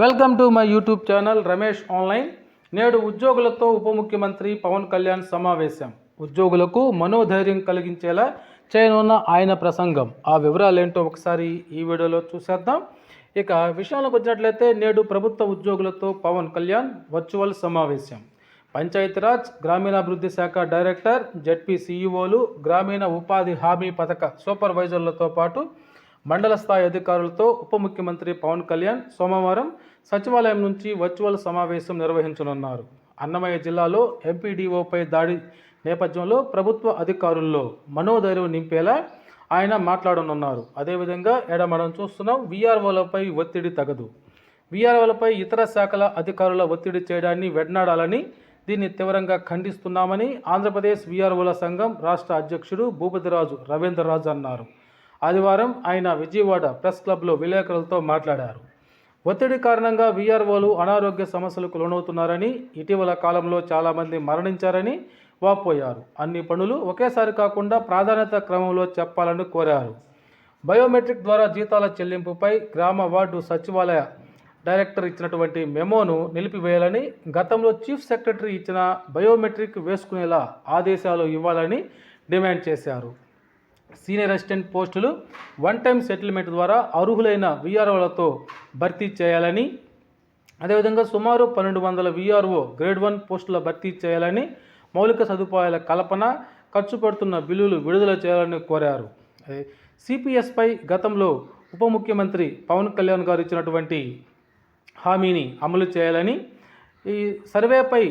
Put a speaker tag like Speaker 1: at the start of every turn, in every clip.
Speaker 1: Welcome to my YouTube channel Ramesh online. నేడు ఉద్యోగులతో ఉప ముఖ్యమంత్రి పవన్ కళ్యాణ్ సమావేశం. ఉద్యోగులకు మనోధైర్యం కలిగించేలా చేయనున్న ఆయన ప్రసంగం. ఆ వివరాలు ఏంటో ఒకసారి ఈ వీడియోలో చూసేద్దాం. ఇక విషయంలోకి వచ్చినట్లయితే నేడు ప్రభుత్వ ఉద్యోగులతో పవన్ కళ్యాణ్ వర్చువల్ సమావేశం. పంచాయతీరాజ్ గ్రామీణాభివృద్ధి శాఖ డైరెక్టర్, జెడ్పీ సీఈఓలు, గ్రామీణ ఉపాధి హామీ పథక సూపర్వైజర్లతో పాటు మండల స్థాయి అధికారులతో ఉప ముఖ్యమంత్రి పవన్ కళ్యాణ్ సోమవారం సచివాలయం నుంచి వర్చువల్ సమావేశం నిర్వహించనున్నారు. అన్నమయ్య జిల్లాలో ఎంపీడీఓపై దాడి నేపథ్యంలో ప్రభుత్వ అధికారుల్లో మనోధైర్యం నింపేలా ఆయన మాట్లాడనున్నారు. అదేవిధంగా మనం చూస్తున్నాం, వీఆర్ఓలపై ఒత్తిడి తగదు. వీఆర్ఓలపై ఇతర శాఖల అధికారుల ఒత్తిడి చేయడాన్ని వెడ్నాడాలని, దీన్ని తీవ్రంగా ఖండిస్తున్నామని ఆంధ్రప్రదేశ్ వీఆర్ఓల సంఘం రాష్ట్ర అధ్యక్షుడు భూపతిరాజు రవీంద్రరాజు అన్నారు. ఆదివారం ఆయన విజయవాడ ప్రెస్ క్లబ్లో విలేకరులతో మాట్లాడారు. ఒత్తిడి కారణంగా వీఆర్ఓలు అనారోగ్య సమస్యలకు లోనవుతున్నారని, ఇటీవల కాలంలో చాలామంది మరణించారని వాపోయారు. అన్ని పనులు ఒకేసారి కాకుండా ప్రాధాన్యత క్రమంలో చెప్పాలని కోరారు. బయోమెట్రిక్ ద్వారా జీతాల చెల్లింపుపై గ్రామ వార్డు సచివాలయ డైరెక్టర్ ఇచ్చినటువంటి మెమోను నిలిపివేయాలని, గతంలో చీఫ్ సెక్రటరీ ఇచ్చిన బయోమెట్రిక్ వేసుకునేలా ఆదేశాలు ఇవ్వాలని డిమాండ్ చేశారు. సీనియర్ అసిస్టెంట్ పోస్టులు వన్ టైం సెటిల్మెంట్ ద్వారా అర్హులైన వీఆర్ఓలతో భర్తీ చేయాలని, అదేవిధంగా సుమారు 1200 వీఆర్ఓ గ్రేడ్ 1 పోస్టుల భర్తీ చేయాలని, మౌలిక సదుపాయాల కల్పన, ఖర్చు పెడుతున్న బిల్లులు విడుదల చేయాలని కోరారు. సిపిఎస్పై గతంలో ఉప ముఖ్యమంత్రి పవన్ కళ్యాణ్ గారు ఇచ్చినటువంటి హామీని అమలు చేయాలని, ఈ సర్వేపై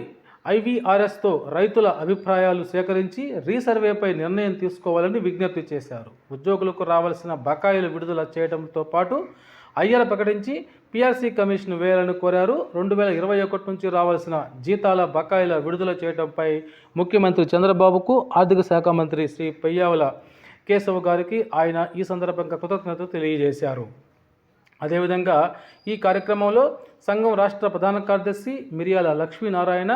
Speaker 1: ఐవీఆర్ఎస్తో రైతుల అభిప్రాయాలు సేకరించి రీసర్వేపై నిర్ణయం తీసుకోవాలని విజ్ఞప్తి చేశారు. ఉద్యోగులకు రావాల్సిన బకాయిలు విడుదల చేయడంతో పాటు అయ్యర ప్రకటించి పీఆర్సీ కమిషన్ వేయాలని కోరారు. 2021 నుంచి రావాల్సిన జీతాల బకాయిల విడుదల చేయడంపై ముఖ్యమంత్రి చంద్రబాబుకు, ఆర్థిక శాఖ మంత్రి శ్రీ పెయ్యావుల కేశవ్ గారికి ఆయన ఈ సందర్భంగా కృతజ్ఞతలు తెలియజేశారు. అదేవిధంగా ఈ కార్యక్రమంలో సంఘం రాష్ట్ర ప్రధాన కార్యదర్శి మిరియాల లక్ష్మీనారాయణ,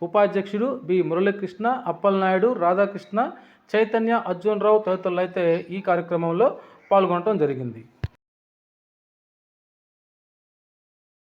Speaker 1: ఉపాధ్యక్షుడు బి మురళీకృష్ణ, అప్పలనాయుడు, రాధాకృష్ణ, చైతన్య, అర్జున్ రావు తదితరులు అయితే ఈ కార్యక్రమంలో పాల్గొనడం జరిగింది.